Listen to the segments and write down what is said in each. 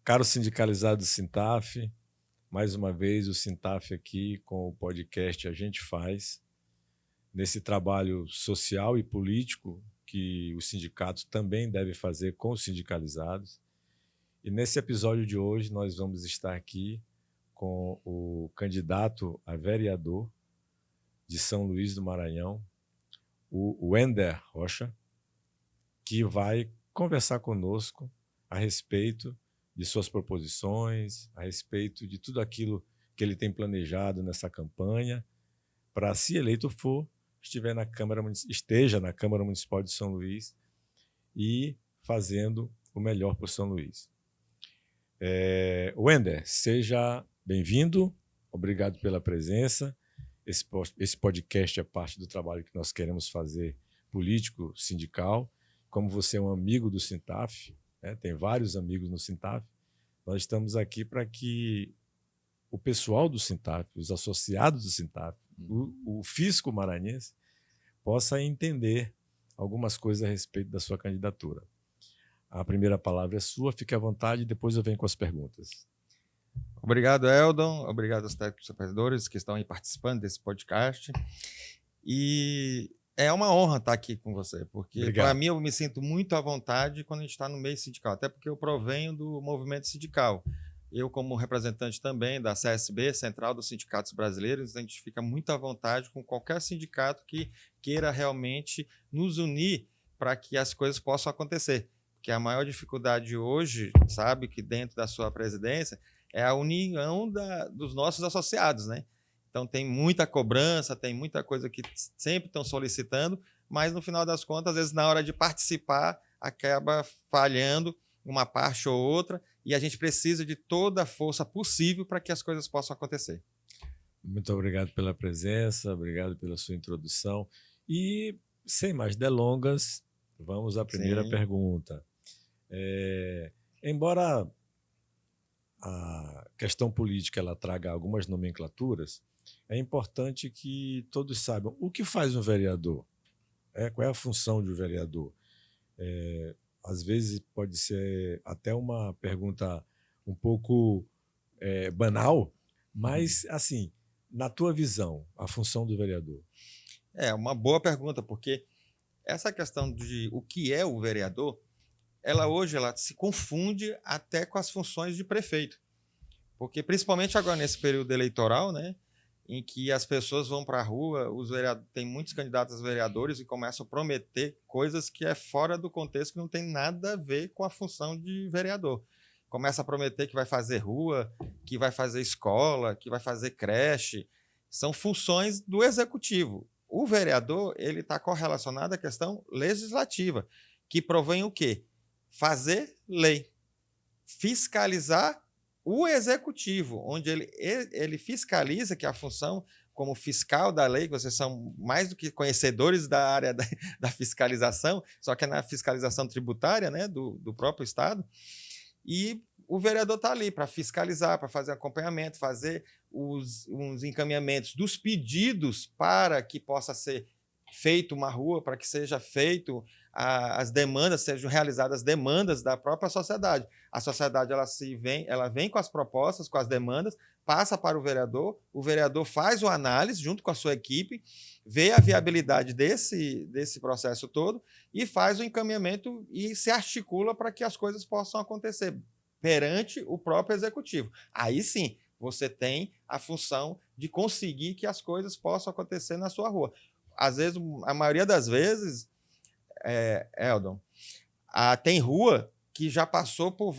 Caro sindicalizado do Sintaf, mais uma vez o Sintaf aqui com o podcast A Gente Faz, nesse trabalho social e político que os sindicatos também devem fazer com os sindicalizados. E nesse episódio de hoje nós vamos estar aqui com o candidato a vereador de São Luís do Maranhão, o Wender Rocha, que vai conversar conosco a respeito de suas proposições, a respeito de tudo aquilo que ele tem planejado nessa campanha, para, se eleito for, esteja na Câmara Municipal de São Luís e fazendo o melhor por São Luís. Wender, seja bem-vindo, obrigado pela presença. Esse podcast é parte do trabalho que nós queremos fazer político, sindical. Como você é um amigo do Sintaf, tem vários amigos no Sintaf, nós estamos aqui para que o pessoal do Sintaf, os associados do Sintaf, o fisco maranhense, possa entender algumas coisas a respeito da sua candidatura. A primeira palavra é sua, fique à vontade e depois eu venho com as perguntas. Obrigado, Eldon. Obrigado aos técnicos supervisores que estão aí participando desse podcast. E é uma honra estar aqui com você, porque para mim eu me sinto muito à vontade quando a gente está no meio sindical, até porque eu provenho do movimento sindical. Eu, como representante também da CSB, Central dos Sindicatos Brasileiros, a gente fica muito à vontade com qualquer sindicato que queira realmente nos unir para que as coisas possam acontecer. Porque a maior dificuldade hoje, sabe, que dentro da sua presidência, é a união dos nossos associados, né? Então, tem muita cobrança, tem muita coisa que sempre estão solicitando, mas, no final das contas, às vezes, na hora de participar, acaba falhando uma parte ou outra, e a gente precisa de toda a força possível para que as coisas possam acontecer. Muito obrigado pela presença, obrigado pela sua introdução. E, sem mais delongas, vamos à primeira pergunta. Embora a questão política ela traga algumas nomenclaturas, é importante que todos saibam o que faz um vereador, qual é a função de um vereador. Às vezes pode ser até uma pergunta um pouco banal, mas, assim, na tua visão, a função do vereador? É uma boa pergunta, porque essa questão de o que é o vereador, hoje ela se confunde até com as funções de prefeito. Porque, principalmente agora nesse período eleitoral, né, em que as pessoas vão para a rua, tem muitos candidatos a vereadores e começam a prometer coisas que é fora do contexto, que não tem nada a ver com a função de vereador. Começa a prometer que vai fazer rua, que vai fazer escola, que vai fazer creche. São funções do executivo. O vereador ele está correlacionado à questão legislativa, que provém o quê? Fazer lei, fiscalizar o executivo, onde ele fiscaliza, que é a função como fiscal da lei, que vocês são mais do que conhecedores da área da fiscalização, só que é na fiscalização tributária, né, do próprio Estado, e o vereador está ali para fiscalizar, para fazer acompanhamento, fazer os encaminhamentos dos pedidos para que possa ser feito uma rua, para que seja feito as demandas, sejam realizadas as demandas da própria sociedade. A sociedade ela vem com as propostas, com as demandas, passa para o vereador faz uma análise junto com a sua equipe, vê a viabilidade desse processo todo e faz o encaminhamento e se articula para que as coisas possam acontecer perante o próprio executivo. Aí sim, você tem a função de conseguir que as coisas possam acontecer na sua rua. Às vezes, a maioria das vezes, Eldon, tem rua que já passou por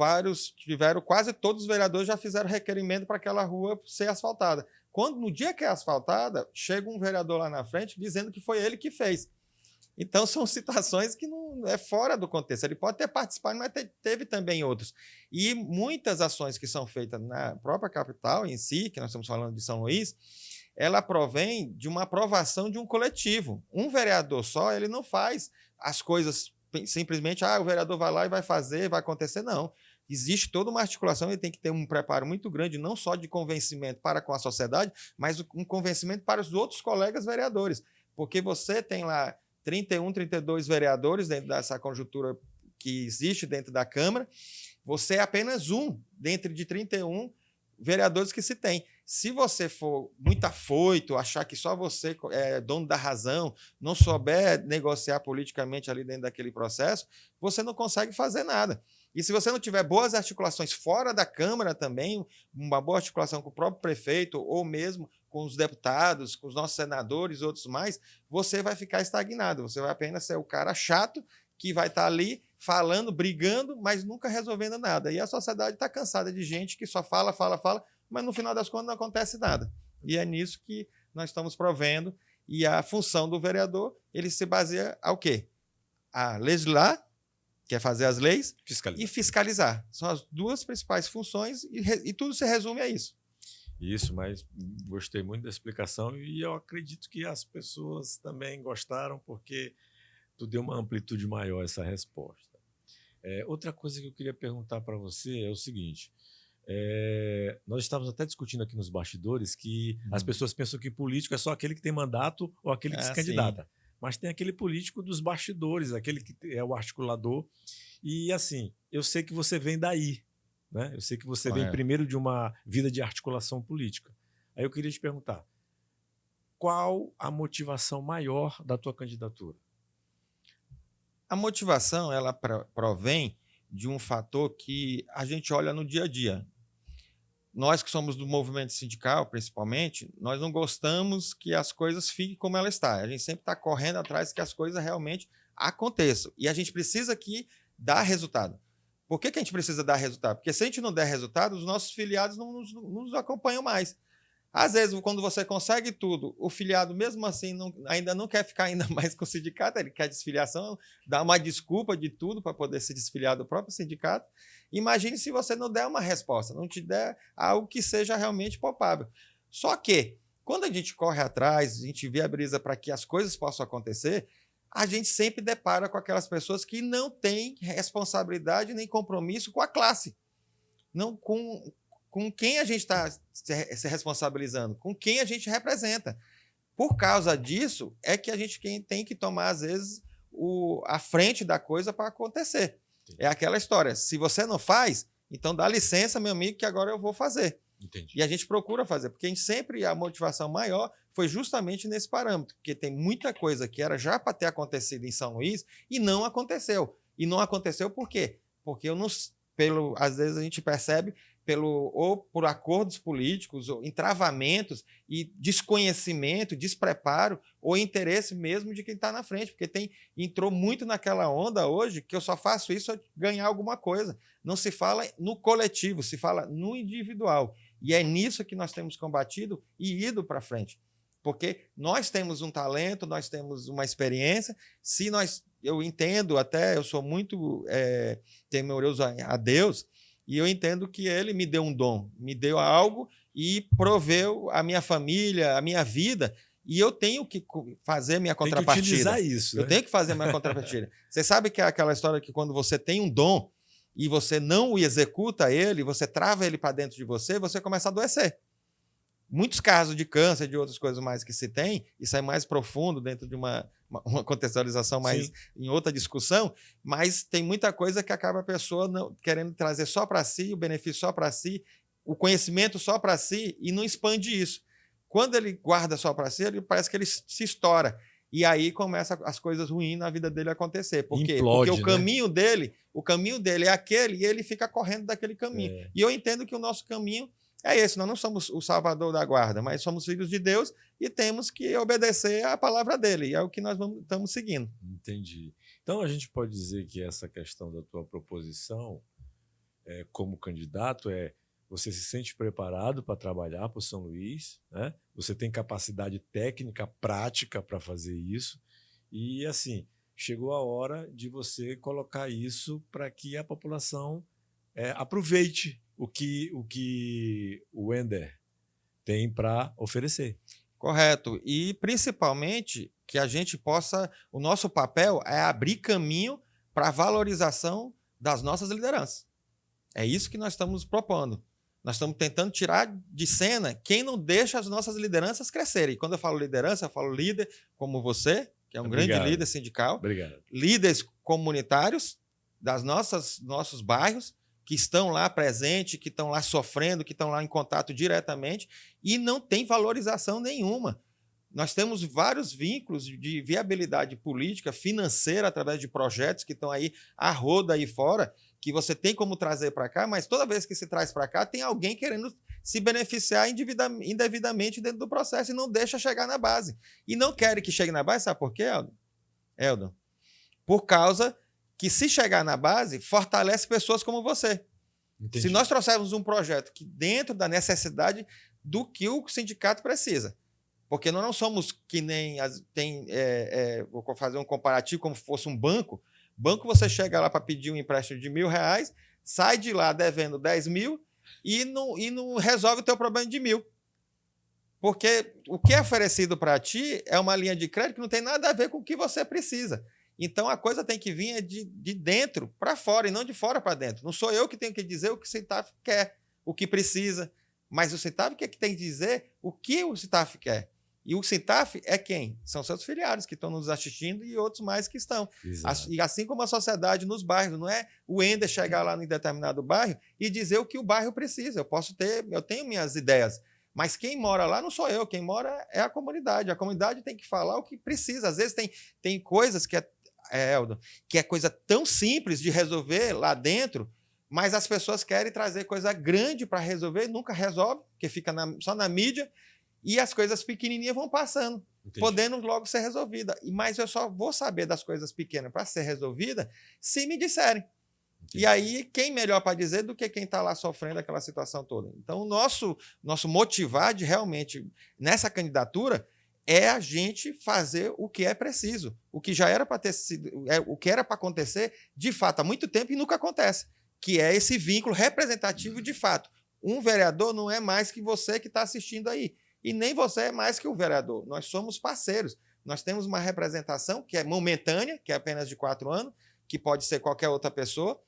quase todos os vereadores já fizeram requerimento para aquela rua ser asfaltada. Quando, no dia que é asfaltada, chega um vereador lá na frente dizendo que foi ele que fez. Então, são situações que não é fora do contexto. Ele pode ter participado, mas teve também outros. E muitas ações que são feitas na própria capital em si, que nós estamos falando de São Luís, ela provém de uma aprovação de um coletivo. Um vereador só, ele não faz as coisas simplesmente, o vereador vai lá e vai fazer, vai acontecer. Não. Existe toda uma articulação, ele tem que ter um preparo muito grande, não só de convencimento para com a sociedade, mas um convencimento para os outros colegas vereadores. Porque você tem lá 31, 32 vereadores dentro dessa conjuntura que existe dentro da Câmara, Você é apenas um dentre de 31 vereadores que se tem. Se você for muito afoito, achar que só você é dono da razão, não souber negociar politicamente ali dentro daquele processo, você não consegue fazer nada. E se você não tiver boas articulações fora da Câmara também, uma boa articulação com o próprio prefeito ou mesmo com os deputados, com os nossos senadores e outros mais, você vai ficar estagnado. Você vai apenas ser o cara chato que vai estar ali falando, brigando, mas nunca resolvendo nada. E a sociedade está cansada de gente que só fala, mas no final das contas não acontece nada. E é nisso que nós estamos provendo. E a função do vereador, ele se baseia ao quê? A legislar, que é fazer as leis, e fiscalizar. São as duas principais funções e tudo se resume a isso. Isso, mas gostei muito da explicação e eu acredito que as pessoas também gostaram porque tu deu uma amplitude maior essa resposta. Outra coisa que eu queria perguntar para você é o seguinte, nós estávamos até discutindo aqui nos bastidores que as pessoas pensam que político é só aquele que tem mandato ou aquele que se candidata. Sim. Mas tem aquele político dos bastidores, aquele que é o articulador. E assim, eu sei que você vem daí, né? Eu sei que você vem primeiro de uma vida de articulação política. Aí eu queria te perguntar, qual a motivação maior da tua candidatura? A motivação, ela provém de um fator que a gente olha no dia a dia. Nós que somos do movimento sindical, principalmente, nós não gostamos que as coisas fiquem como ela está. A gente sempre está correndo atrás que as coisas realmente aconteçam. E a gente precisa aqui dar resultado. Por que a gente precisa dar resultado? Porque se a gente não der resultado, os nossos filiados não nos acompanham mais. Às vezes, quando você consegue tudo, o filiado, mesmo assim, ainda não quer ficar ainda mais com o sindicato, ele quer desfiliação, dá uma desculpa de tudo para poder se desfiliar do próprio sindicato. Imagine se você não der uma resposta, não te der algo que seja realmente palpável. Só que, quando a gente corre atrás, a gente vê a brisa para que as coisas possam acontecer, a gente sempre depara com aquelas pessoas que não têm responsabilidade nem compromisso com a classe, não com quem a gente está se responsabilizando, com quem a gente representa. Por causa disso, é que a gente tem que tomar, às vezes, a frente da coisa para acontecer. Entendi. É aquela história, se você não faz, então dá licença, meu amigo, que agora eu vou fazer. Entendi. E a gente procura fazer, porque a motivação maior foi justamente nesse parâmetro, porque tem muita coisa que era já para ter acontecido em São Luís e não aconteceu. E não aconteceu por quê? Porque às vezes a gente percebe ou por acordos políticos, ou entravamentos e desconhecimento, despreparo, ou interesse mesmo de quem está na frente, porque entrou muito naquela onda hoje que eu só faço isso para ganhar alguma coisa. Não se fala no coletivo, se fala no individual. E é nisso que nós temos combatido e ido para frente. Porque nós temos um talento, nós temos uma experiência, eu entendo até, eu sou muito temeroso a Deus, e eu entendo que ele me deu um dom, me deu algo e proveu a minha família, a minha vida, e eu tenho que fazer minha contrapartida. Tem que utilizar isso, né? Eu tenho que fazer minha contrapartida. Você sabe que é aquela história que quando você tem um dom e você não executa ele, você trava ele para dentro de você começa a adoecer. Muitos casos de câncer, de outras coisas mais que se tem, isso é mais profundo dentro de uma contextualização mais em outra discussão, mas tem muita coisa que acaba a pessoa querendo trazer só para si, o benefício só para si, o conhecimento só para si e não expande isso. Quando ele guarda só para si, parece que ele se estoura. E aí começa as coisas ruins na vida dele acontecer. Por quê? Implode, porque o caminho dele é aquele e ele fica correndo daquele caminho. E eu entendo que o nosso caminho é esse, nós não somos o salvador da guarda, mas somos filhos de Deus e temos que obedecer à palavra dele, e é o que nós estamos seguindo. Entendi. Então a gente pode dizer que essa questão da tua proposição como candidato você se sente preparado para trabalhar para o São Luís, né? Você tem capacidade técnica, prática para fazer isso e assim, chegou a hora de você colocar isso para que a população aproveite o que o Wender tem para oferecer. Correto. E, principalmente, que a gente possa... O nosso papel é abrir caminho para a valorização das nossas lideranças. É isso que nós estamos propondo. Nós estamos tentando tirar de cena quem não deixa as nossas lideranças crescerem. E quando eu falo liderança, eu falo líder como você, que é um grande líder sindical. Obrigado. Líderes comunitários nossos bairros, que estão lá presentes, que estão lá sofrendo, que estão lá em contato diretamente, e não tem valorização nenhuma. Nós temos vários vínculos de viabilidade política, financeira, através de projetos que estão aí a roda aí fora, que você tem como trazer para cá, mas toda vez que se traz para cá, tem alguém querendo se beneficiar indevidamente dentro do processo e não deixa chegar na base. E não querem que chegue na base, sabe por quê, Eldon? Por causa que, se chegar na base, fortalece pessoas como você. Entendi. Se nós trouxermos um projeto que dentro da necessidade do que o sindicato precisa, porque nós não somos que nem... vou fazer um comparativo como se fosse um banco. Banco, você chega lá para pedir um empréstimo de R$1.000, sai de lá devendo 10 mil e não resolve o teu problema de 1.000. Porque o que é oferecido para ti é uma linha de crédito que não tem nada a ver com o que você precisa. Então, a coisa tem que vir de dentro para fora e não de fora para dentro. Não sou eu que tenho que dizer o que o Sintaf quer, o que precisa, mas o Sintaf que tem que dizer o que o Sintaf quer. E o Sintaf é quem? São seus filiados que estão nos assistindo e outros mais que estão. E assim como a sociedade nos bairros, não é o Ender chegar lá em determinado bairro e dizer o que o bairro precisa. Eu tenho minhas ideias, mas quem mora lá não sou eu, quem mora é a comunidade. A comunidade tem que falar o que precisa. Às vezes tem coisas que Eldon, que é coisa tão simples de resolver lá dentro, mas as pessoas querem trazer coisa grande para resolver e nunca resolve, porque fica só na mídia. E as coisas pequenininhas vão passando, entendi, podendo logo ser resolvida. Mas eu só vou saber das coisas pequenas para ser resolvida se me disserem. Entendi. E aí, quem melhor para dizer do que quem está lá sofrendo aquela situação toda? Então, o nosso motivar de realmente, nessa candidatura, é a gente fazer o que é preciso. O que já era para ter sido, o que era para acontecer, de fato, há muito tempo e nunca acontece, que é esse vínculo representativo de fato. Um vereador não é mais que você que está assistindo aí. E nem você é mais que o vereador. Nós somos parceiros. Nós temos uma representação que é momentânea, que é apenas de 4 anos, que pode ser qualquer outra pessoa,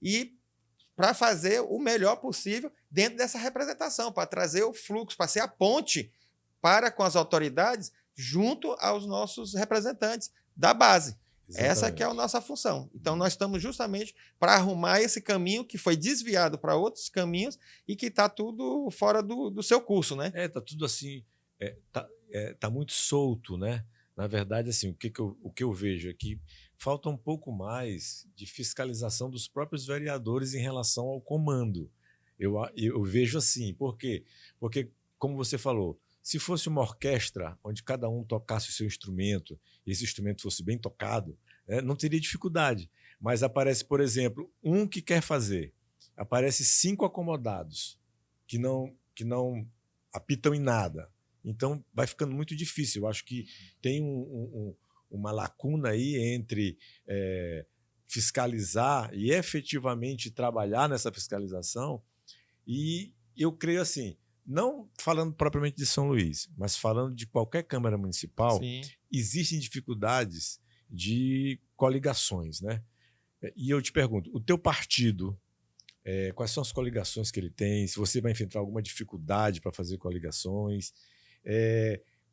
e para fazer o melhor possível dentro dessa representação, para trazer o fluxo, para ser a ponte para com as autoridades junto aos nossos representantes da base. Exatamente. Essa que é a nossa função. Então, nós estamos justamente para arrumar esse caminho que foi desviado para outros caminhos e que está tudo fora do seu curso, né? Está tudo assim, tá muito solto, né? Na verdade, assim, o que eu vejo aqui, falta um pouco mais de fiscalização dos próprios vereadores em relação ao comando. Eu vejo assim, por quê? Porque, como você falou, se fosse uma orquestra onde cada um tocasse o seu instrumento e esse instrumento fosse bem tocado, não teria dificuldade. Mas aparece, por exemplo, um que quer fazer, aparece 5 acomodados que não apitam em nada. Então, vai ficando muito difícil. Eu acho que tem uma lacuna aí entre fiscalizar e efetivamente trabalhar nessa fiscalização. E eu creio assim, não falando propriamente de São Luís, mas falando de qualquer Câmara Municipal, sim, existem dificuldades de coligações, né? E eu te pergunto, o teu partido, quais são as coligações que ele tem? Se você vai enfrentar alguma dificuldade para fazer coligações,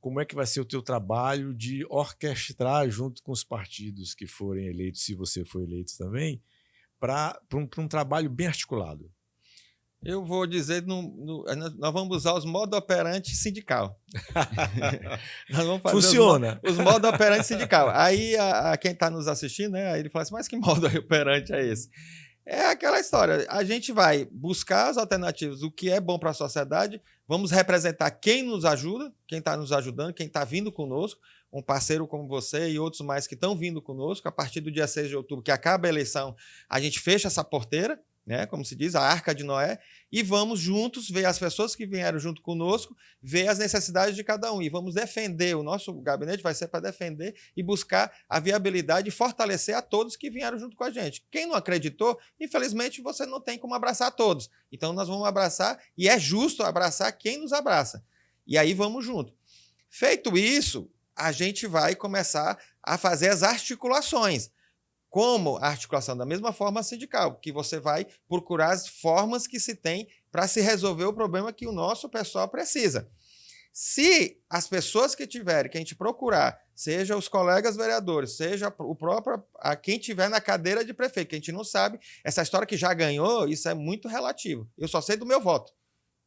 como é que vai ser o teu trabalho de orquestrar junto com os partidos que forem eleitos, se você for eleito também, para um trabalho bem articulado? Eu vou dizer, nós vamos usar os modos operantes sindical. Nós vamos fazer funciona. Os modos operantes sindical. Aí quem está nos assistindo, né, aí ele fala assim, mas que modo operante é esse? É aquela história, a gente vai buscar as alternativas, o que é bom para a sociedade, vamos representar quem nos ajuda, quem está nos ajudando, quem está vindo conosco, um parceiro como você e outros mais que estão vindo conosco. A partir do dia 6 de outubro, que acaba a eleição, a gente fecha essa porteira, né, como se diz, a Arca de Noé, e vamos juntos ver as pessoas que vieram junto conosco, ver as necessidades de cada um, e vamos defender, o nosso gabinete vai ser para defender e buscar a viabilidade e fortalecer a todos que vieram junto com a gente. Quem não acreditou, infelizmente você não tem como abraçar todos, então nós vamos abraçar, e é justo abraçar quem nos abraça, e aí vamos junto. Feito isso, a gente vai começar a fazer as articulações. Como a articulação da mesma forma sindical, que você vai procurar as formas que se tem para se resolver o problema que o nosso pessoal precisa. Se as pessoas que tiverem, que a gente procurar, seja os colegas vereadores, seja o próprio, quem tiver na cadeira de prefeito, que a gente não sabe, essa história que já ganhou, isso é muito relativo. Eu só sei do meu voto.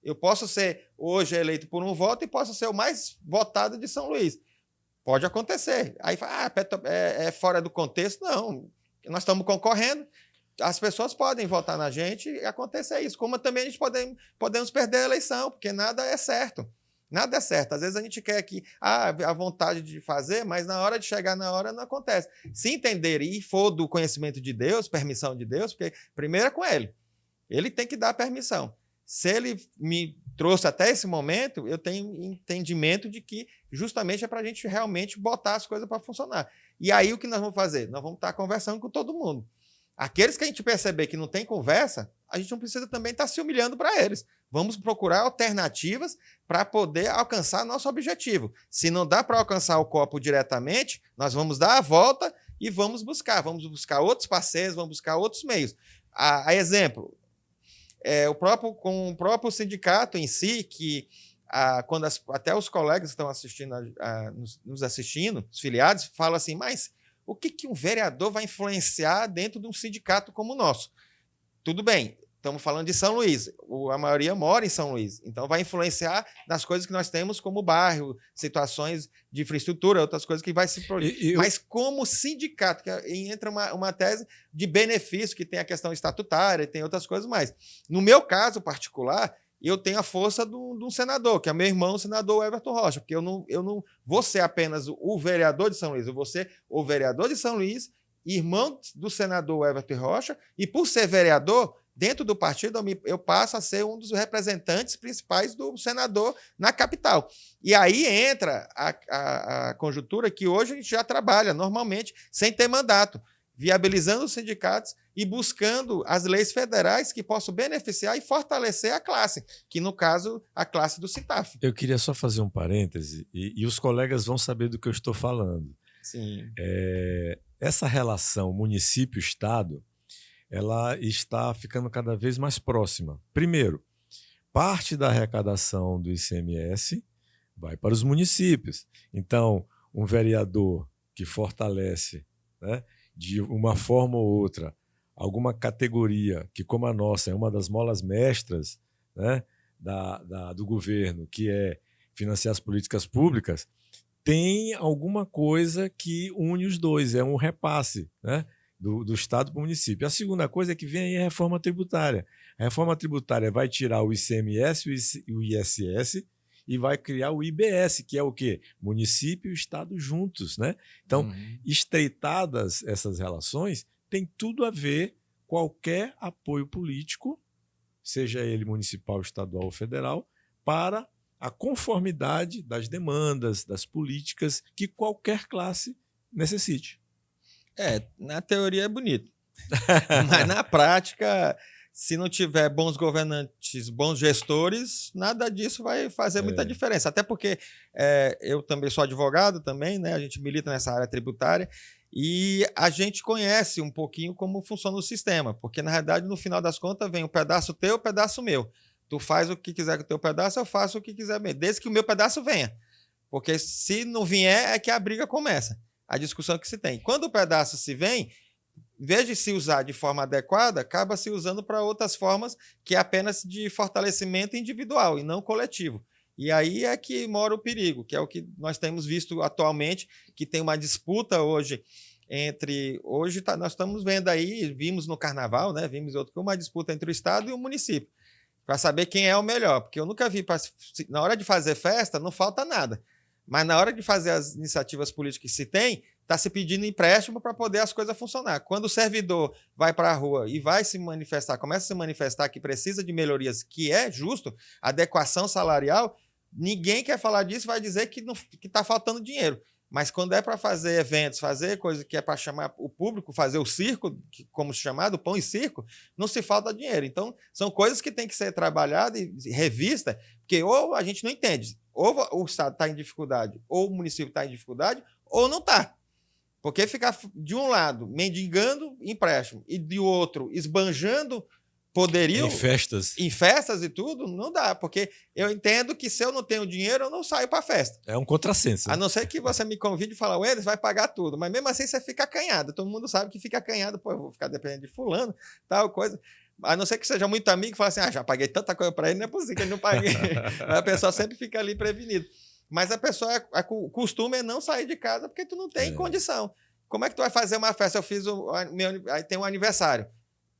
Eu posso ser hoje eleito por um voto e posso ser o mais votado de São Luís. Pode acontecer. Aí fala, é fora do contexto. Não, nós estamos concorrendo, as pessoas podem votar na gente e acontecer isso. Como também a gente podemos perder a eleição, porque nada é certo. Nada é certo. Às vezes a gente quer que a vontade de fazer, mas na hora de chegar na hora não acontece. Se entender e for do conhecimento de Deus, permissão de Deus, porque primeiro é com ele. Ele tem que dar a permissão. Se ele me trouxe até esse momento, eu tenho entendimento de que justamente é para a gente realmente botar as coisas para funcionar. E aí o que nós vamos fazer? Nós vamos estar conversando com todo mundo. Aqueles que a gente perceber que não tem conversa, a gente não precisa também estar se humilhando para eles. Vamos procurar alternativas para poder alcançar nosso objetivo. Se não dá para alcançar o copo diretamente, nós vamos dar a volta e vamos buscar outros parceiros, vamos buscar outros meios. A exemplo, com o próprio sindicato em si, que quando até os colegas que estão assistindo, nos assistindo, os filiados, falam assim, mas o que um vereador vai influenciar dentro de um sindicato como o nosso? Tudo bem, estamos falando de São Luís, a maioria mora em São Luís, então vai influenciar nas coisas que nós temos como bairro, situações de infraestrutura, outras coisas que vai se produzir. Mas como sindicato, que entra uma tese de benefício, que tem a questão estatutária, tem outras coisas mais. No meu caso particular, eu tenho a força de um senador, que é meu irmão, o senador Everton Rocha, porque eu não vou ser apenas o vereador de São Luís, eu vou ser o vereador de São Luís, irmão do senador Everton Rocha, e por ser vereador, dentro do partido, eu passo a ser um dos representantes principais do senador na capital. E aí entra a conjuntura que hoje a gente já trabalha normalmente sem ter mandato, viabilizando os sindicatos e buscando as leis federais que possam beneficiar e fortalecer a classe, que no caso, a classe do CITAF. Eu queria só fazer um parêntese, e os colegas vão saber do que eu estou falando. Sim. Essa relação município-estado, ela está ficando cada vez mais próxima. Primeiro, parte da arrecadação do ICMS vai para os municípios. Então, um vereador que fortalece, né, de uma forma ou outra, alguma categoria que, como a nossa, é uma das molas mestras, né, do governo, que é financiar as políticas públicas, tem alguma coisa que une os dois, é um repasse, né, do Estado para o município. A segunda coisa é que vem aí a reforma tributária. A reforma tributária vai tirar o ICMS e o ISS e vai criar o IBS, que é o quê? Município e Estado juntos, né? Então, estreitadas essas relações, tem tudo a ver qualquer apoio político, seja ele municipal, estadual ou federal, para a conformidade das demandas, das políticas que qualquer classe necessite. Na teoria é bonito, mas na prática, se não tiver bons governantes, bons gestores, nada disso vai fazer muita diferença. Até porque eu também sou advogado, também, né? A gente milita nessa área tributária e a gente conhece um pouquinho como funciona o sistema, porque na realidade, no final das contas, vem um pedaço teu, um pedaço meu. Tu faz o que quiser com o teu pedaço, eu faço o que quiser mesmo, desde que o meu pedaço venha. Porque se não vier, é que a briga começa. A discussão que se tem. Quando o pedaço se vem, em vez de se usar de forma adequada, acaba se usando para outras formas que é apenas de fortalecimento individual e não coletivo. E aí é que mora o perigo, que é o que nós temos visto atualmente, que tem uma disputa hoje entre... Hoje nós estamos vendo aí, vimos no Carnaval, né, vimos uma disputa entre o Estado e o município, para saber quem é o melhor. Porque eu nunca vi, na hora de fazer festa, não falta nada. Mas na hora de fazer as iniciativas políticas que se tem, está se pedindo empréstimo para poder as coisas funcionar. Quando o servidor vai para a rua e vai se manifestar, começa a se manifestar que precisa de melhorias, que é justo, adequação salarial, ninguém quer falar disso, vai dizer que está faltando dinheiro. Mas quando é para fazer eventos, fazer coisa que é para chamar o público, fazer o circo, como se chamado, pão e circo, não se falta dinheiro. Então, são coisas que têm que ser trabalhadas e revistas, porque ou a gente não entende, ou o Estado está em dificuldade, ou o município está em dificuldade, ou não está. Porque ficar, de um lado, mendigando empréstimo e de outro, esbanjando poderiam... Em festas. Em festas e tudo, não dá, porque eu entendo que se eu não tenho dinheiro, eu não saio para festa. É um contrassenso. A não ser que você me convide e fale, Wenders, vai pagar tudo. Mas mesmo assim você fica acanhado. Todo mundo sabe que fica acanhado. Pô, eu vou ficar dependendo de fulano, tal coisa. A não ser que seja muito amigo e fale assim, já paguei tanta coisa para ele, não é possível que ele não pague. A pessoa sempre fica ali prevenido. Mas a pessoa, o costume é não sair de casa porque tu não tem condição. Como é que tu vai fazer uma festa? Eu fiz aí tem um aniversário.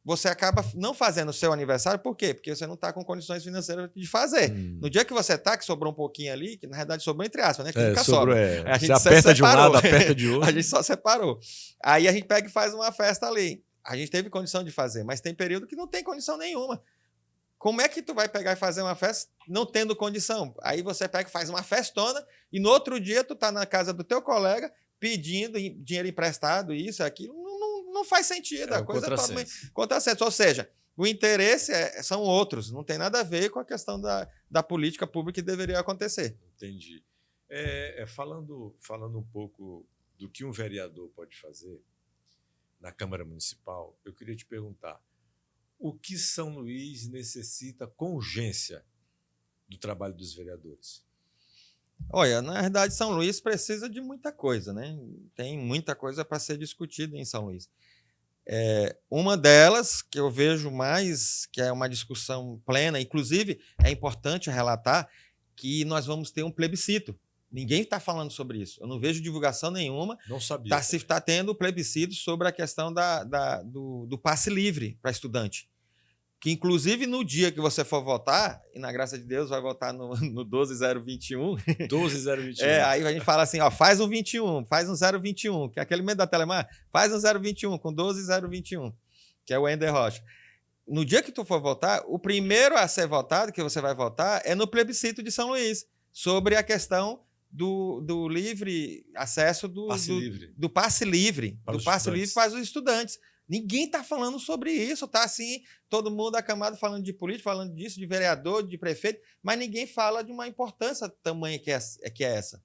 Você acaba não fazendo o seu aniversário, por quê? Porque você não está com condições financeiras de fazer. No dia que você está, que sobrou um pouquinho ali, que na verdade sobrou entre aspas, né? Que nunca sobra. A gente você aperta de um lado, aperta de outro. A gente só separou. Aí a gente pega e faz uma festa ali. A gente teve condição de fazer, mas tem período que não tem condição nenhuma. Como é que tu vai pegar e fazer uma festa não tendo condição? Aí você pega e faz uma festona e no outro dia tu tá na casa do teu colega pedindo dinheiro emprestado, isso, aquilo. Não faz sentido. A coisa é totalmente contrassenso. Ou seja, o interesse são outros. Não tem nada a ver com a questão da política pública que deveria acontecer. Entendi. Falando um pouco do que um vereador pode fazer na Câmara Municipal, eu queria te perguntar, o que São Luís necessita com urgência do trabalho dos vereadores? Olha, na verdade, São Luís precisa de muita coisa, né? Tem muita coisa para ser discutida em São Luís. Uma delas, que eu vejo mais, que é uma discussão plena, inclusive é importante relatar que nós vamos ter um plebiscito. Ninguém está falando sobre isso. Eu não vejo divulgação nenhuma. Não sabia. Está tendo plebiscito sobre a questão do passe livre para estudante. Que, inclusive, no dia que você for votar, e na graça de Deus vai votar no 12021. 12021. Aí a gente fala assim, faz um 21, faz um 021, que é aquele medo da Telemar, faz um 021 com 12021, que é o Ender Rocha. No dia que tu for votar, o primeiro a ser votado, que você vai votar, é no plebiscito de São Luís, sobre a questão do livre acesso do passe livre para os estudantes. Ninguém está falando sobre isso, está assim, todo mundo acamado falando de política, falando disso, de vereador, de prefeito, mas ninguém fala de uma importância tamanha que é essa.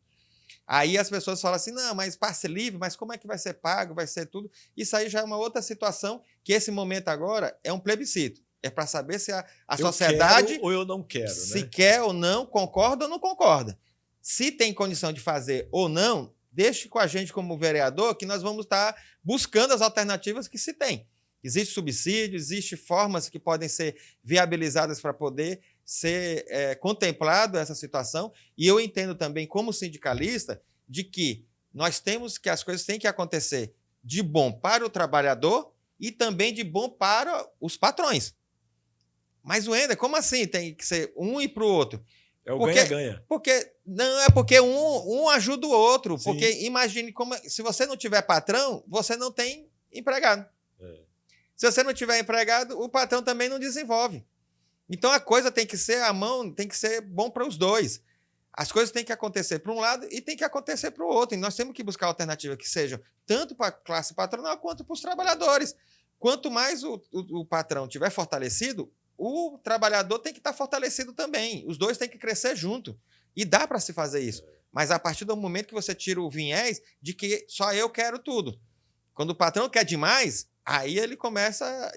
Aí as pessoas falam assim, não, mas passe livre, mas como é que vai ser pago, vai ser tudo? Isso aí já é uma outra situação, que esse momento agora é um plebiscito. É para saber se a sociedade... Quero ou eu não quero, se quer ou não, concorda ou não concorda. Se tem condição de fazer ou não, deixe com a gente como vereador que nós vamos estar buscando as alternativas que se tem. Existe subsídio, existe formas que podem ser viabilizadas para poder ser contemplado essa situação. E eu entendo também, como sindicalista, de que nós temos que as coisas têm que acontecer de bom para o trabalhador e também de bom para os patrões. Mas, Wender, como assim? Tem que ser um e para o outro. É o ganha-ganha. Porque um ajuda o outro. Sim. Porque imagine se você não tiver patrão, você não tem empregado. Se você não tiver empregado, o patrão também não desenvolve. Então a coisa tem que ser tem que ser bom para os dois. As coisas têm que acontecer para um lado e tem que acontecer para o outro. E nós temos que buscar alternativas que sejam tanto para a classe patronal quanto para os trabalhadores. Quanto mais o patrão tiver fortalecido, o trabalhador tem que estar fortalecido também. Os dois têm que crescer junto. E dá para se fazer isso. Mas a partir do momento que você tira o viés de que só eu quero tudo. Quando o patrão quer demais, aí ele começa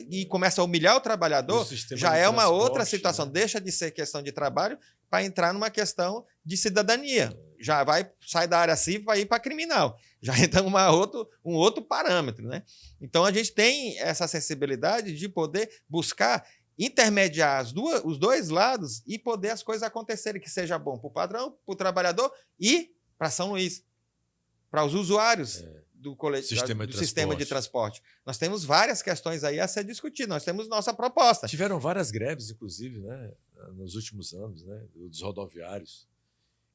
a humilhar o trabalhador. Já é uma outra situação. Né? Deixa de ser questão de trabalho para entrar numa questão de cidadania. Já sai da área civil para ir para criminal. Já entra um outro parâmetro. Né? Então a gente tem essa sensibilidade de poder buscar intermediar os dois lados e poder as coisas acontecerem, que seja bom para o patrão, para o trabalhador e para São Luís, para os usuários do sistema de transporte. Nós temos várias questões aí a ser discutidas, nós temos nossa proposta. Tiveram várias greves, inclusive, né, nos últimos anos, né, dos rodoviários.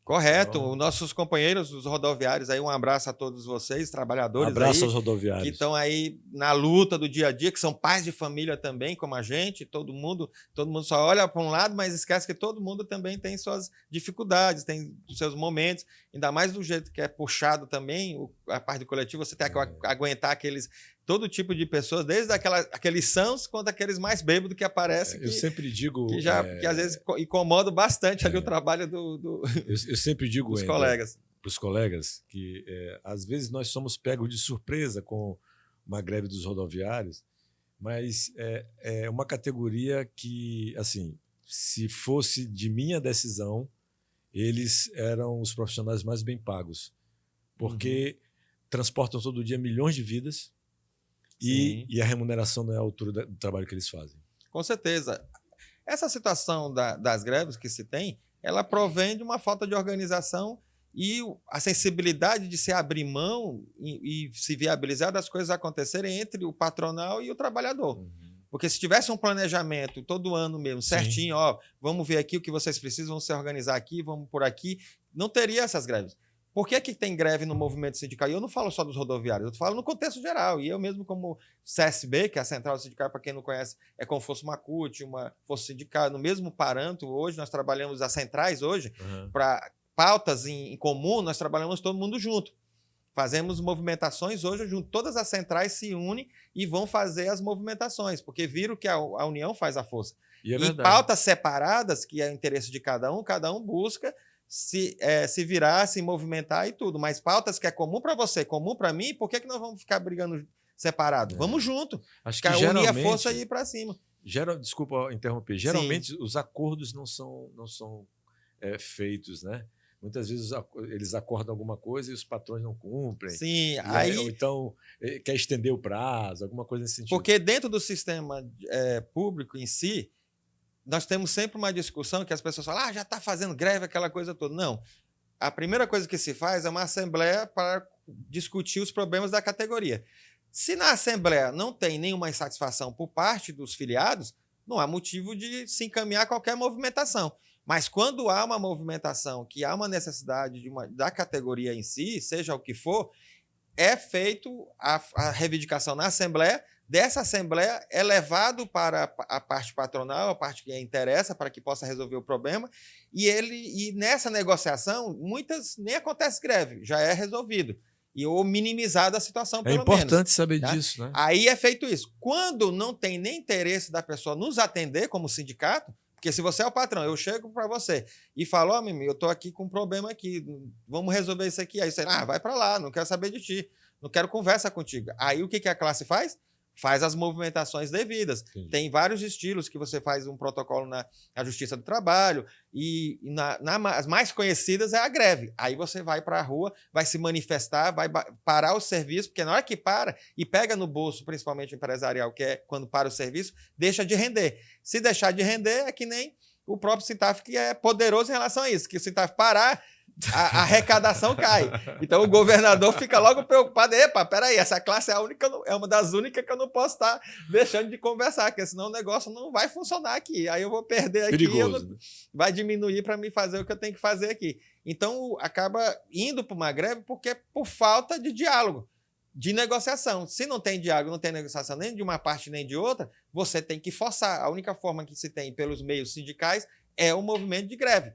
Correto. Então, nossos companheiros dos rodoviários, aí um abraço a todos vocês, trabalhadores. Um abraço aí, aos rodoviários. Que estão aí na luta do dia a dia, que são pais de família também, como a gente. Todo mundo só olha para um lado, mas esquece que todo mundo também tem suas dificuldades, tem os seus momentos. Ainda mais do jeito que é puxado também, a parte do coletivo, você tem que aguentar todo tipo de pessoas, desde aqueles sãos quanto aqueles mais bêbados que aparecem. Eu sempre digo... Que às vezes incomoda bastante ali o trabalho Eu sempre digo dos colegas. Para os colegas que às vezes nós somos pegos de surpresa com uma greve dos rodoviários, Mas é uma categoria que, assim, se fosse de minha decisão, eles eram os profissionais mais bem pagos, porque transportam todo dia milhões de vidas e a remuneração não é a altura do trabalho que eles fazem. Com certeza. Essa situação das greves que se tem, ela provém de uma falta de organização e a sensibilidade de se abrir mão e se viabilizar das coisas acontecerem entre o patronal e o trabalhador. Porque se tivesse um planejamento todo ano mesmo, certinho, ó, vamos ver aqui o que vocês precisam, vamos se organizar aqui, vamos por aqui, não teria essas greves. Por que tem greve no movimento sindical? E eu não falo só dos rodoviários, eu falo no contexto geral. E eu mesmo, como CSB, que é a Central Sindical, para quem não conhece, é como fosse uma CUT, uma força sindical, no mesmo parâmetro. Hoje nós trabalhamos as centrais hoje, para pautas em comum, nós trabalhamos todo mundo junto. Fazemos movimentações hoje junto. Todas as centrais se unem e vão fazer as movimentações, porque viram que a união faz a força. E pautas separadas, que é o interesse de cada um busca se virar, se movimentar e tudo. Mas pautas que é comum para você, comum para mim, por que nós vamos ficar brigando separado? Vamos junto. Acho que unir a força e ir para cima. Desculpa interromper. Geralmente os acordos não são feitos, né? Muitas vezes eles acordam alguma coisa e os patrões não cumprem. Sim, ou então quer estender o prazo, alguma coisa nesse sentido. Porque dentro do sistema público em si, nós temos sempre uma discussão que as pessoas falam, já está fazendo greve, aquela coisa toda. Não. A primeira coisa que se faz é uma assembleia para discutir os problemas da categoria. Se na assembleia não tem nenhuma insatisfação por parte dos filiados, não há motivo de se encaminhar qualquer movimentação. Mas quando há uma movimentação, que há uma necessidade da categoria em si, seja o que for, é feito a reivindicação na Assembleia, dessa Assembleia é levado para a parte patronal, a parte que interessa, para que possa resolver o problema, e nessa negociação, muitas nem acontece greve, já é resolvido. Ou minimizada a situação, pelo menos. É importante saber disso, né? Aí é feito isso. Quando não tem nem interesse da pessoa nos atender como sindicato, porque se você é o patrão, eu chego para você e falo, Mimi, eu estou aqui com um problema aqui, vamos resolver isso aqui. Aí você, vai para lá, não quero saber de ti, não quero conversa contigo. Aí o que a classe faz? Faz as movimentações devidas. Entendi. Tem vários estilos que você faz um protocolo na Justiça do Trabalho e as mais conhecidas é a greve. Aí você vai para a rua, vai se manifestar, vai parar o serviço, porque na hora que para e pega no bolso, principalmente o empresarial, que é quando para o serviço, deixa de render. Se deixar de render, é que nem o próprio Sintaf, que é poderoso em relação a isso, que o Sintaf parar, a arrecadação cai. Então o governador fica logo preocupado. Epa, peraí, essa classe é uma das únicas que eu não posso estar deixando de conversar, porque senão o negócio não vai funcionar aqui. Aí eu vou perder aqui, vai diminuir para me fazer o que eu tenho que fazer aqui. Então acaba indo para uma greve porque por falta de diálogo, de negociação. Se não tem diálogo, não tem negociação nem de uma parte nem de outra, você tem que forçar. A única forma que se tem pelos meios sindicais é o movimento de greve.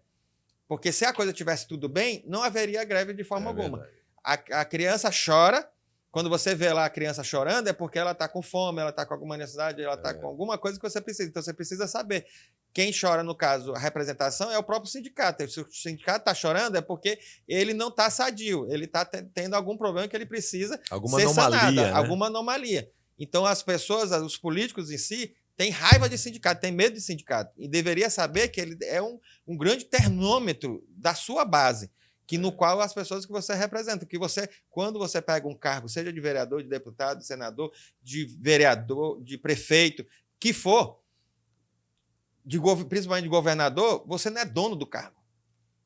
Porque se a coisa estivesse tudo bem, não haveria greve de forma alguma. A criança chora, quando você vê lá a criança chorando, é porque ela está com fome, ela está com alguma necessidade, ela está com alguma coisa que você precisa. Então você precisa saber. Quem chora, no caso, a representação é o próprio sindicato. Se o sindicato está chorando, é porque ele não está sadio, ele está tendo algum problema que ele precisa ser sanado, alguma anomalia. Então as pessoas, os políticos em si, tem raiva de sindicato, tem medo de sindicato. E deveria saber que ele é um grande termômetro da sua base, no qual as pessoas que você representa. Que você, quando você pega um cargo, seja de vereador, de deputado, de senador, de prefeito, que for, principalmente de governador, você não é dono do cargo.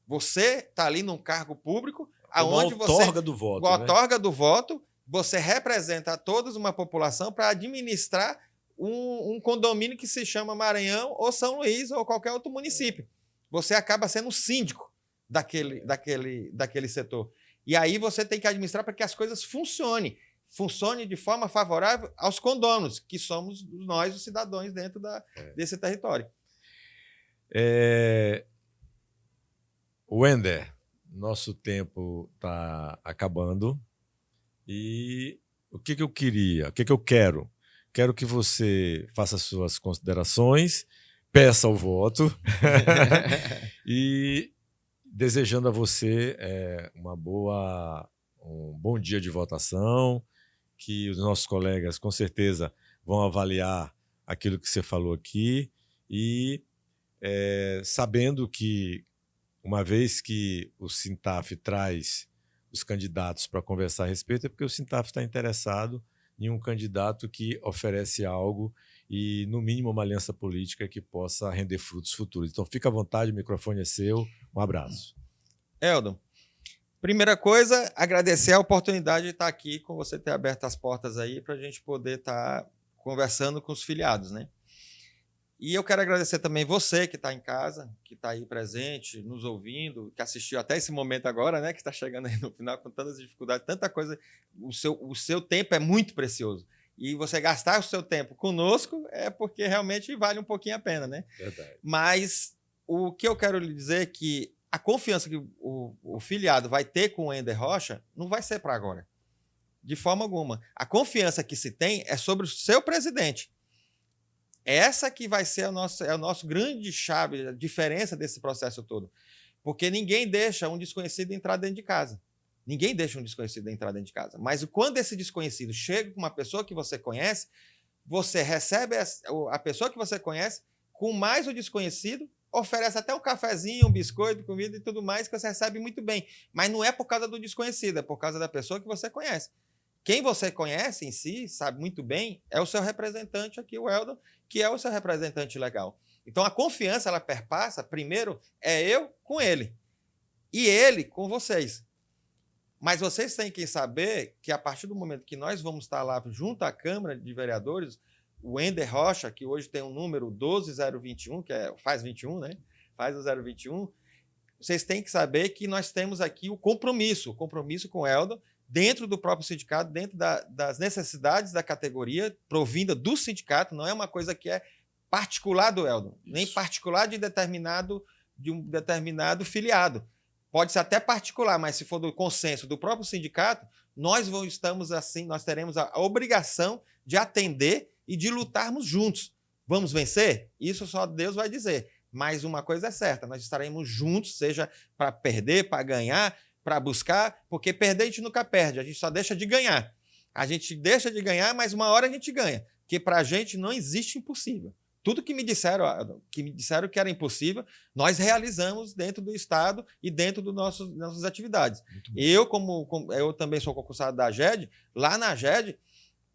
Você está ali num cargo público, aonde você outorga do voto. Outorga do voto, você representa a todos uma população para administrar um condomínio que se chama Maranhão ou São Luís ou qualquer outro município. Você acaba sendo síndico daquele setor. E aí você tem que administrar para que as coisas funcionem de forma favorável aos condôminos, que somos nós, os cidadãos, dentro desse território. Wender, nosso tempo está acabando. E o que eu queria, o que eu quero? Quero que você faça suas considerações, peça o voto e desejando a você um bom dia de votação, que os nossos colegas, com certeza, vão avaliar aquilo que você falou aqui e sabendo que, uma vez que o Sintaf traz os candidatos para conversar a respeito, é porque o Sintaf está interessado em um candidato que oferece algo e, no mínimo, uma aliança política que possa render frutos futuros. Então, fica à vontade, o microfone é seu. Um abraço. Eldon, primeira coisa, agradecer a oportunidade de estar aqui, com você ter aberto as portas aí para a gente poder estar conversando com os filiados, né? E eu quero agradecer também você que está em casa, que está aí presente, nos ouvindo, que assistiu até esse momento agora, né? Que está chegando aí no final com tantas dificuldades, tanta coisa. O seu tempo é muito precioso. E você gastar o seu tempo conosco é porque realmente vale um pouquinho a pena, né? Verdade. Mas o que eu quero lhe dizer é que a confiança que o filiado vai ter com o Ender Rocha não vai ser para agora. De forma alguma. A confiança que se tem é sobre o seu presidente. Essa que vai ser o nosso grande chave, a diferença desse processo todo. Porque ninguém deixa um desconhecido entrar dentro de casa. Ninguém deixa um desconhecido entrar dentro de casa. Mas quando esse desconhecido chega com uma pessoa que você conhece, você recebe a pessoa que você conhece, com mais o desconhecido, oferece até um cafezinho, um biscoito, comida e tudo mais, que você recebe muito bem. Mas não é por causa do desconhecido, é por causa da pessoa que você conhece. Quem você conhece em si, sabe muito bem, é o seu representante aqui, o Eldon, que é o seu representante legal. Então, a confiança, ela perpassa, primeiro, é eu com ele. E ele com vocês. Mas vocês têm que saber que, a partir do momento que nós vamos estar lá junto à Câmara de Vereadores, o Ender Rocha, que hoje tem um número 12021, que faz 21, né? Faz o 021, vocês têm que saber que nós temos aqui o compromisso com o Eldon, dentro do próprio sindicato, dentro das necessidades da categoria, provinda do sindicato, não é uma coisa que é particular do Eldon, nem particular de um determinado filiado. Pode ser até particular, mas se for do consenso do próprio sindicato, nós teremos a obrigação de atender e de lutarmos juntos. Vamos vencer? Isso só Deus vai dizer. Mas uma coisa é certa, nós estaremos juntos, seja para perder, para ganhar, para buscar, porque perder a gente nunca perde, a gente só deixa de ganhar. A gente deixa de ganhar, mas uma hora a gente ganha, porque para a gente não existe impossível. Tudo que me disseram que era impossível, nós realizamos dentro do Estado e dentro das nossas atividades. Eu também sou concursado da AGED, lá na AGED,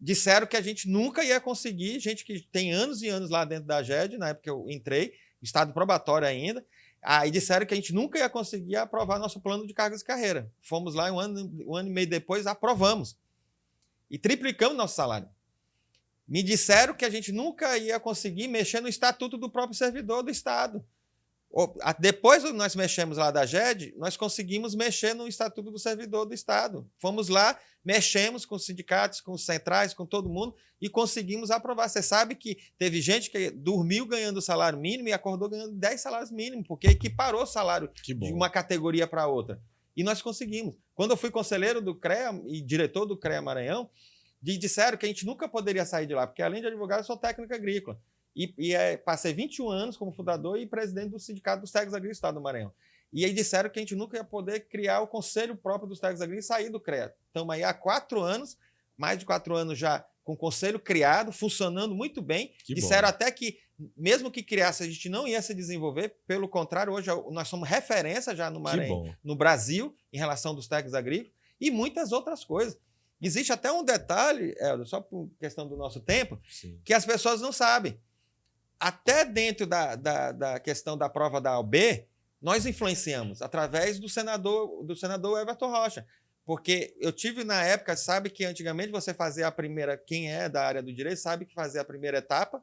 disseram que a gente nunca ia conseguir, gente que tem anos e anos lá dentro da AGED, na época que eu entrei, estado probatório ainda, aí disseram que a gente nunca ia conseguir aprovar nosso plano de cargos e carreira. Fomos lá um ano e meio depois, aprovamos. E triplicamos nosso salário. Me disseram que a gente nunca ia conseguir mexer no estatuto do próprio servidor do Estado. Depois nós mexemos lá da GED, nós conseguimos mexer no estatuto do servidor do Estado. Fomos lá, mexemos com os sindicatos, com os centrais, com todo mundo e conseguimos aprovar. Você sabe que teve gente que dormiu ganhando o salário mínimo e acordou ganhando 10 salários mínimos, porque equiparou o salário de uma categoria para outra. E nós conseguimos. Quando eu fui conselheiro do CREA e diretor do CREA Maranhão, disseram que a gente nunca poderia sair de lá, porque além de advogado, eu sou técnico agrícola. Passei 21 anos como fundador e presidente do Sindicato dos Técnicos Agrícolas do Estado do Maranhão. E aí disseram que a gente nunca ia poder criar o conselho próprio dos técnicos agrícolas e sair do CREA. Estamos aí há 4 anos, mais de 4 anos já com o conselho criado, funcionando muito bem. Disseram até que, mesmo que criasse, a gente não ia se desenvolver. Pelo contrário, hoje nós somos referência já no Maranhão, no Brasil, em relação dos técnicos agrícolas e muitas outras coisas. Existe até um detalhe, Eldon, só por questão do nosso tempo, que as pessoas não sabem. Até dentro da questão da prova da OAB, nós influenciamos através do senador Everton Rocha. Porque eu tive na época, sabe que antigamente você fazia a primeira, quem é da área do direito sabe que fazia a primeira etapa,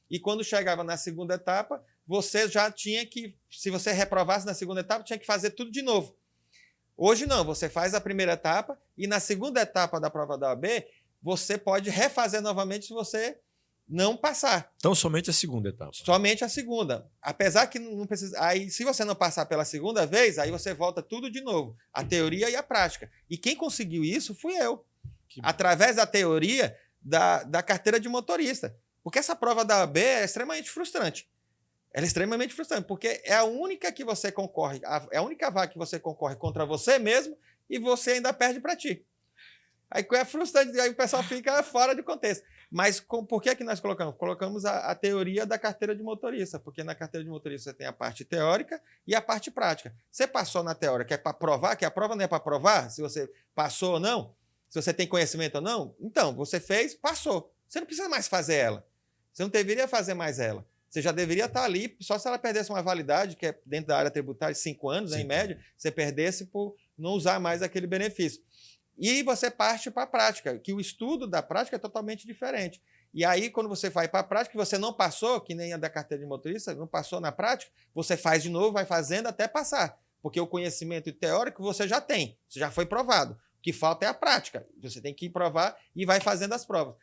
e quando chegava na segunda etapa, você já tinha que, se você reprovasse na segunda etapa, tinha que fazer tudo de novo. Hoje não, você faz a primeira etapa e na segunda etapa da prova da OAB, você pode refazer novamente se você não passar. Então, somente a segunda etapa. Somente a segunda. Apesar que não precisa. Aí, se você não passar pela segunda vez, aí você volta tudo de novo. A teoria e a prática. E quem conseguiu isso fui eu. Através da teoria da carteira de motorista. Porque essa prova da OAB é extremamente frustrante. Ela é extremamente frustrante, porque é a única que você concorre, é a única vaga que você concorre contra você mesmo e você ainda perde para ti. Aí é frustrante, aí o pessoal fica fora de contexto. Mas por que nós colocamos? Colocamos a teoria da carteira de motorista, porque na carteira de motorista você tem a parte teórica e a parte prática. Você passou na teórica, é para provar, que a prova não é para provar se você passou ou não, se você tem conhecimento ou não. Então, você fez, passou. Você não precisa mais fazer ela. Você não deveria fazer mais ela. Você já deveria estar ali, só se ela perdesse uma validade, que é dentro da área tributária, 5 anos, né, em média, você perdesse por não usar mais aquele benefício. E você parte para a prática, que o estudo da prática é totalmente diferente. E aí, quando você vai para a prática, você não passou, que nem a da carteira de motorista, não passou na prática, você faz de novo, vai fazendo até passar. Porque o conhecimento teórico você já tem, você já foi provado. O que falta é a prática. Você tem que provar e vai fazendo as provas.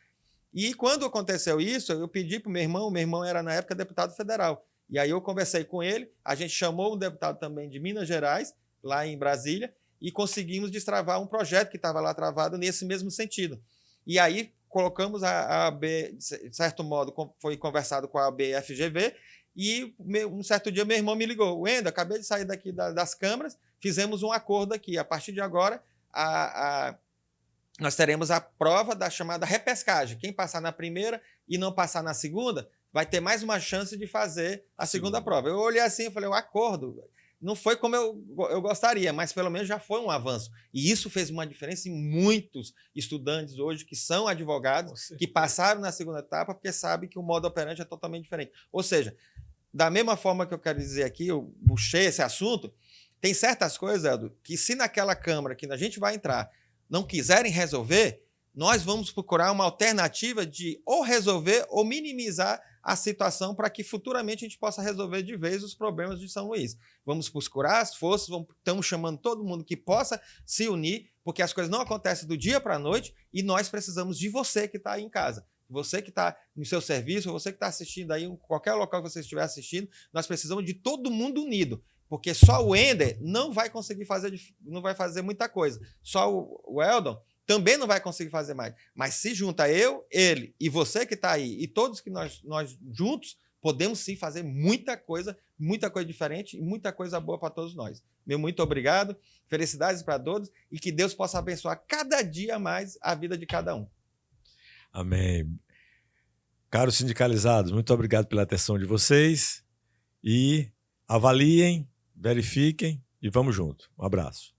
E quando aconteceu isso, eu pedi para o meu irmão era na época deputado federal. E aí eu conversei com ele, a gente chamou um deputado também de Minas Gerais, lá em Brasília, e conseguimos destravar um projeto que estava lá travado nesse mesmo sentido. E aí colocamos a AB, de certo modo, foi conversado com a ABFGV, e um certo dia meu irmão me ligou, Wendel, acabei de sair daqui das câmaras, fizemos um acordo aqui, a partir de agora nós teremos a prova da chamada repescagem. Quem passar na primeira e não passar na segunda, vai ter mais uma chance de fazer a segunda prova. Eu olhei assim e falei, um acordo. Não foi como eu gostaria, mas pelo menos já foi um avanço. E isso fez uma diferença em muitos estudantes hoje que são advogados, que passaram na segunda etapa, porque sabem que o modo operante é totalmente diferente. Ou seja, da mesma forma que eu quero dizer aqui, eu puxei esse assunto, tem certas coisas, Eldo, que se naquela Câmara que a gente vai entrar não quiserem resolver, nós vamos procurar uma alternativa de ou resolver ou minimizar a situação para que futuramente a gente possa resolver de vez os problemas de São Luís. Vamos procurar as forças, estamos chamando todo mundo que possa se unir, porque as coisas não acontecem do dia para a noite e nós precisamos de você que está aí em casa. Você que está no seu serviço, você que está assistindo aí, em qualquer local que você estiver assistindo, nós precisamos de todo mundo unido. Porque só o Wender não vai conseguir fazer, não vai fazer muita coisa. Só o Eldon também não vai conseguir fazer mais. Mas se junta eu, ele e você que está aí, e todos que nós juntos, podemos sim fazer muita coisa diferente e muita coisa boa para todos nós. Meu muito obrigado, felicidades para todos e que Deus possa abençoar cada dia mais a vida de cada um. Amém. Caros sindicalizados, muito obrigado pela atenção de vocês e avaliem, verifiquem e vamos junto. Um abraço.